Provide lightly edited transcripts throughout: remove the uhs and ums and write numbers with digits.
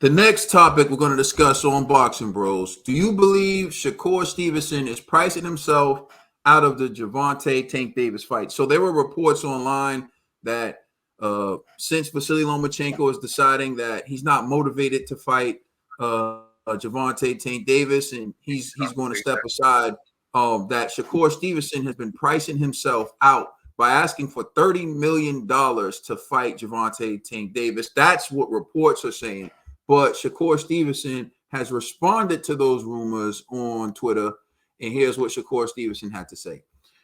The next topic we're going to discuss on Boxing Bros. Do you believe Shakur Stevenson is pricing himself out of the Gervonta Tank Davis fight? So there were reports online that since Vasily Lomachenko is deciding that he's not motivated to fight Gervonta Tank Davis and he's going to step aside, that Shakur Stevenson has been pricing himself out by asking for $30 million to fight Gervonta Tank Davis. That's what reports are saying. But Shakur Stevenson has responded to those rumors on Twitter, and here's what Shakur Stevenson had to say.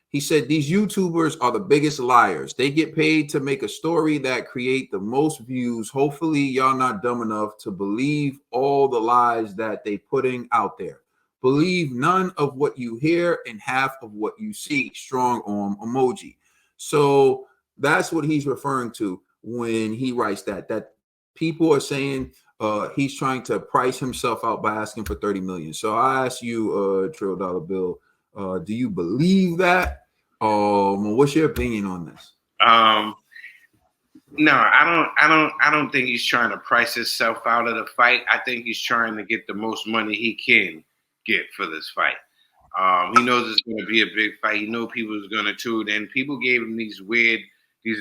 He said, these YouTubers are the biggest liars. They get paid to make a story that create the most views. Hopefully, y'all not dumb enough to believe all the lies that they putting out there. Believe none of what you hear and half of what you see. Strong arm emoji. So that's what he's referring to when he writes that people are saying he's trying to price himself out by asking for $30 million. So I ask you, Trill Dollar Bill, do you believe that? What's your opinion on this? No, I don't think he's trying to price himself out of the fight. I think he's trying to get the most money he can get for this fight. He knows it's going to be a big fight. He knows people are going to tune in. People gave him these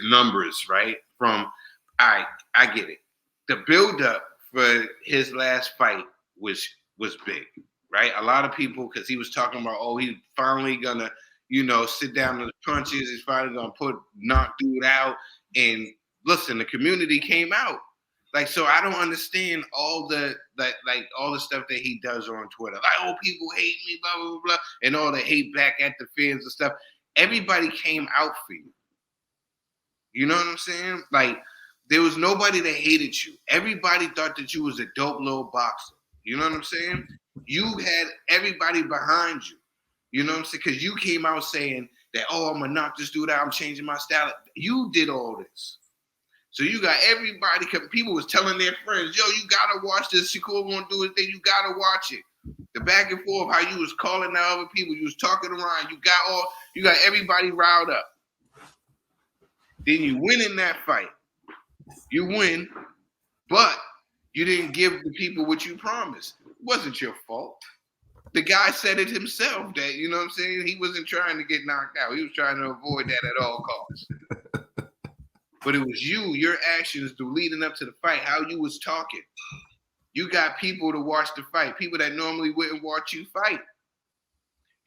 numbers, right? All right, I get it. The buildup for his last fight was big, right? A lot of people, because he was talking about, he's finally gonna, sit down to the punches. He's finally gonna knock dude out. And listen, the community came out. Like, so I don't understand all the stuff that he does on Twitter. Like, people hate me, blah, blah, blah, and all the hate back at the fans and stuff. Everybody came out for you. You know what I'm saying? Like, there was nobody that hated you. Everybody thought that you was a dope little boxer. You know what I'm saying? You had everybody behind you. You know what I'm saying? Because you came out saying that, I'm going to knock this dude out. I'm changing my style. You did all this. So you got everybody. People was telling their friends, yo, you got to watch this. Shakur won't do his thing. You got to watch it. The back and forth, how you was calling out other people. You was talking around. You got everybody riled up. Then you win in that fight. You win, but you didn't give the people what you promised. It wasn't your fault. The guy said it himself that, you know what I'm saying? He wasn't trying to get knocked out. He was trying to avoid that at all costs. But it was your actions leading up to the fight, how you was talking. You got people to watch the fight, people that normally wouldn't watch you fight.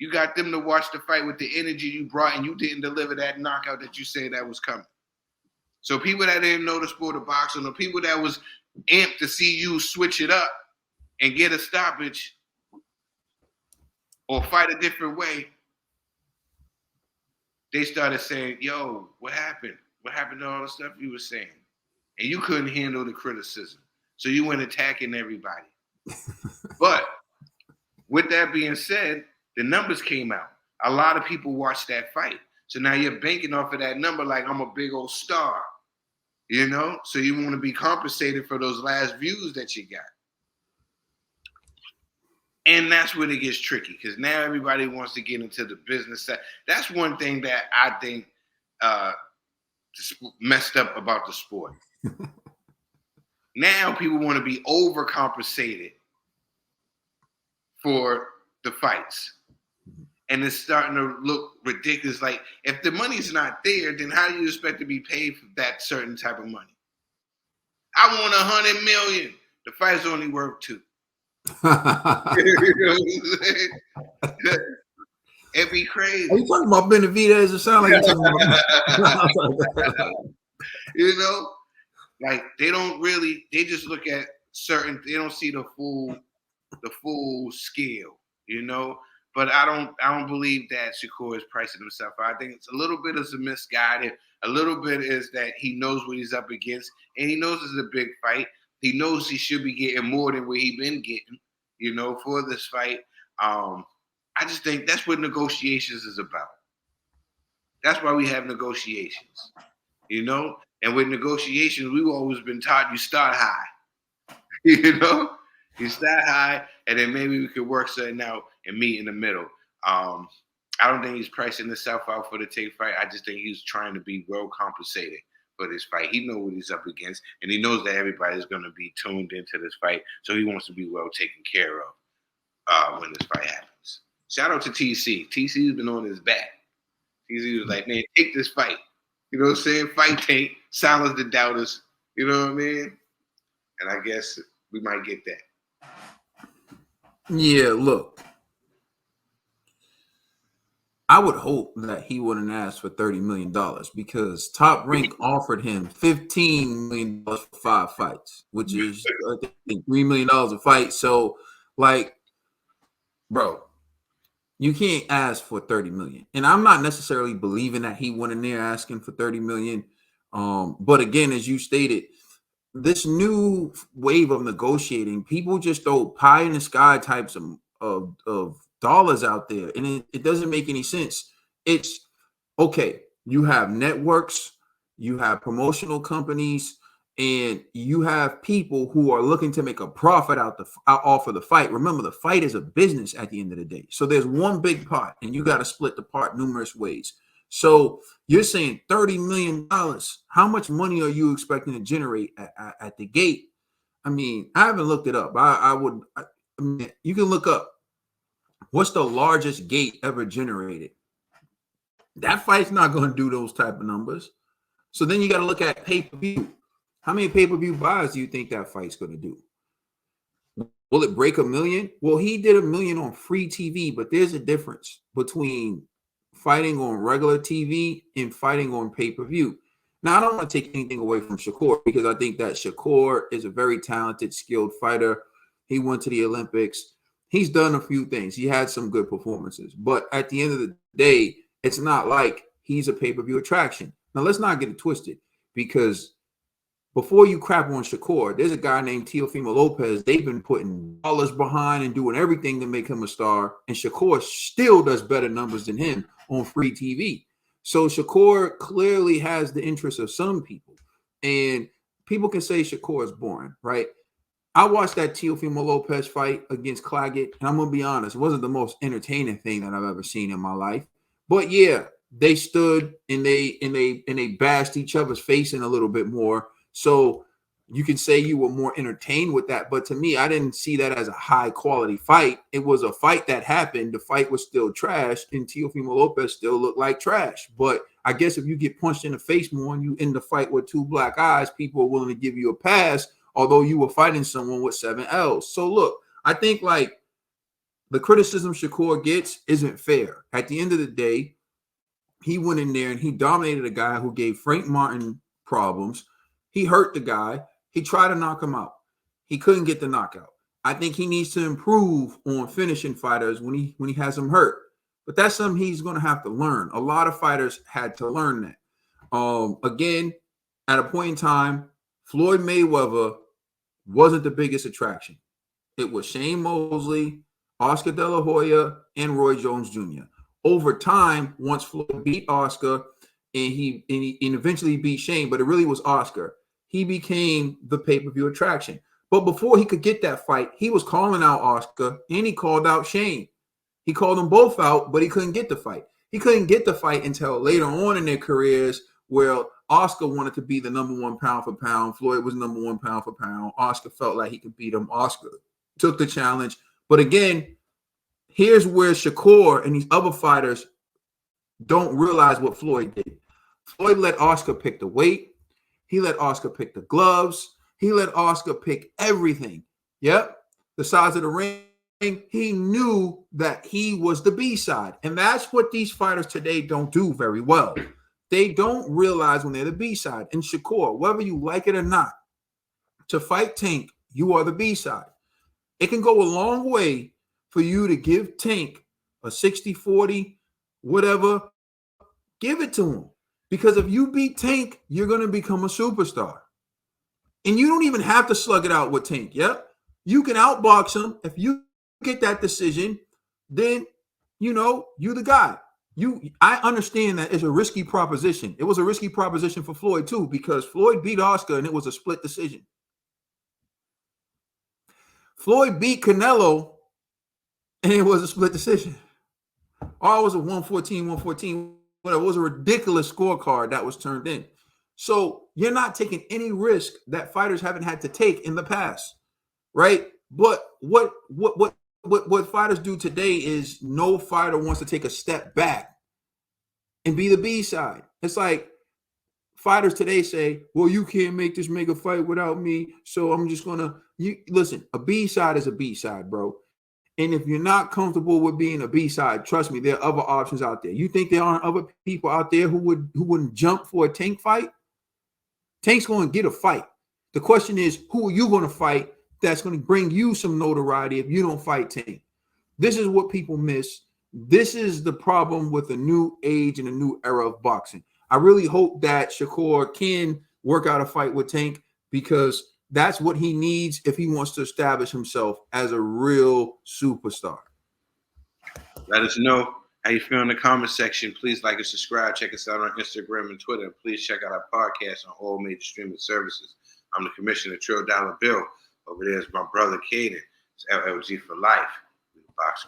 You got them to watch the fight with the energy you brought, and you didn't deliver that knockout that you said that was coming. So people that didn't know the sport of boxing, or people that was amped to see you switch it up and get a stoppage or fight a different way, they started saying, yo, what happened? What happened to all the stuff you were saying? And you couldn't handle the criticism. So you went attacking everybody. But with that being said, the numbers came out. A lot of people watched that fight. So now you're banking off of that number like I'm a big old star, So you want to be compensated for those last views that you got. And that's when it gets tricky because now everybody wants to get into the business side. That's one thing that I think messed up about the sport. Now people want to be overcompensated for the fights. And it's starting to look ridiculous. Like, if the money's not there, then how do you expect to be paid for that certain type of money? I want $100 million. The fight's only worth $2. It'd be crazy. Are you talking about Benavidez? It sound like you're talking about like they don't really. They just look at certain. They don't see the full scale. But I don't believe that Shakur is pricing himself out. I think it's a little bit is a misguided. A little bit is that he knows what he's up against, and he knows it's a big fight. He knows he should be getting more than what he's been getting, for this fight. I just think that's what negotiations is about. That's why we have negotiations, And with negotiations, we've always been taught you start high, You start high, and then maybe we could work something out and meet in the middle. I don't think he's pricing himself out for the take fight. I just think he's trying to be well compensated for this fight. He knows what he's up against, and he knows that everybody's going to be tuned into this fight, so he wants to be well taken care of when this fight happens. Shout out to TC. TC's been on his back. TC was like, man, take this fight. You know what I'm saying? Fight Tank, silence the doubters. You know what I mean? And I guess we might get that. Yeah, look. I would hope that he wouldn't ask for $30 million because Top Rank offered him $15 million for 5 fights, which is I think $3 million a fight. So, like, bro, you can't ask for $30 million. And I'm not necessarily believing that he went in there asking for $30 million. But again, as you stated, this new wave of negotiating, people just throw pie in the sky types of dollars out there, and it doesn't make any sense. It's okay. You have networks, you have promotional companies, and you have people who are looking to make a profit out off of the fight. Remember, the fight is a business at the end of the day. So there's one big pot, and you got to split the pot numerous ways. So you're saying $30 million. How much money are you expecting to generate at the gate? I mean, I haven't looked it up. I mean, you can look up what's the largest gate ever generated. That fight's not going to do those type of numbers. So then you got to look at pay-per-view. How many pay-per-view buys do you think that fight's going to do? Will it break 1 million? Well, he did 1 million on free TV, but there's a difference between fighting on regular TV and fighting on pay-per-view. Now, I don't want to take anything away from Shakur because I think that Shakur is a very talented, skilled fighter. He went to the Olympics. He's done a few things. He had some good performances. But at the end of the day, it's not like he's a pay-per-view attraction. Now, let's not get it twisted because before you crap on Shakur, there's a guy named Teofimo Lopez. They've been putting dollars behind and doing everything to make him a star. And Shakur still does better numbers than him on free TV. So Shakur clearly has the interest of some people. And people can say Shakur is boring, right? I watched that Teofimo Lopez fight against Claggett, and I'm going to be honest, it wasn't the most entertaining thing that I've ever seen in my life. But yeah, they stood and they bashed each other's face in a little bit more. So you can say you were more entertained with that. But to me, I didn't see that as a high quality fight. It was a fight that happened. The fight was still trash, and Teofimo Lopez still looked like trash. But I guess if you get punched in the face more and you end the fight with 2 black eyes, people are willing to give you a pass, although you were fighting someone with 7 L's. So look, I think like the criticism Shakur gets isn't fair. At the end of the day, he went in there and he dominated a guy who gave Frank Martin problems. He hurt the guy. He tried to knock him out. He couldn't get the knockout. I think he needs to improve on finishing fighters when he has them hurt. But that's something he's going to have to learn. A lot of fighters had to learn that. Again, at a point in time, Floyd Mayweather wasn't the biggest attraction. It was Shane Mosley, Oscar De La Hoya, and Roy Jones Jr. Over time, once Floyd beat Oscar and he eventually beat Shane, but it really was Oscar, he became the pay-per-view attraction. But before he could get that fight, he was calling out Oscar and he called out Shane. He called them both out, but he couldn't get the fight. He couldn't get the fight until later on in their careers where Oscar wanted to be the number 1 pound for pound. Floyd was number 1 pound for pound. Oscar felt like he could beat him. Oscar took the challenge. But again, here's where Shakur and these other fighters don't realize what Floyd did. Floyd let Oscar pick the weight. He let Oscar pick the gloves. He let Oscar pick everything. Yep. The size of the ring. He knew that he was the B-side. And that's what these fighters today don't do very well. They don't realize when they're the B-side. And Shakur, whether you like it or not, to fight Tank, you are the B-side. It can go a long way for you to give Tank a 60-40, whatever. Give it to him. Because if you beat Tank, you're going to become a superstar. And you don't even have to slug it out with Tank. Yep. You can outbox him. If you get that decision, then, you know, you're the guy. I understand that it's a risky proposition. It was a risky proposition for Floyd, too, because Floyd beat Oscar and it was a split decision. Floyd beat Canelo and it was a split decision. Or it was a 114, 114. It was a ridiculous scorecard that was turned in. So you're not taking any risk that fighters haven't had to take in the past, right? But what fighters do today is no fighter wants to take a step back and be the B side. It's like fighters today say, "Well, you can't make this mega fight without me, so I'm just gonna." You listen. A B side is a B side, bro. And if you're not comfortable with being a B side, trust me, there are other options out there. You think there aren't other people out there who wouldn't jump for a Tank fight? Tank's going to get a fight. The question is, who are you going to fight that's going to bring you some notoriety if you don't fight Tank? This is what people miss. This is the problem with a new age and a new era of boxing. I really hope that Shakur can work out a fight with Tank because that's what he needs if he wants to establish himself as a real superstar. Let us know how you feel in the comment section. Please like and subscribe. Check us out on Instagram and Twitter. And please check out our podcast on all major streaming services. I'm the Commissioner Trill Dollar Bill. Over there is my brother Caden. It's LLG for life. Boxing.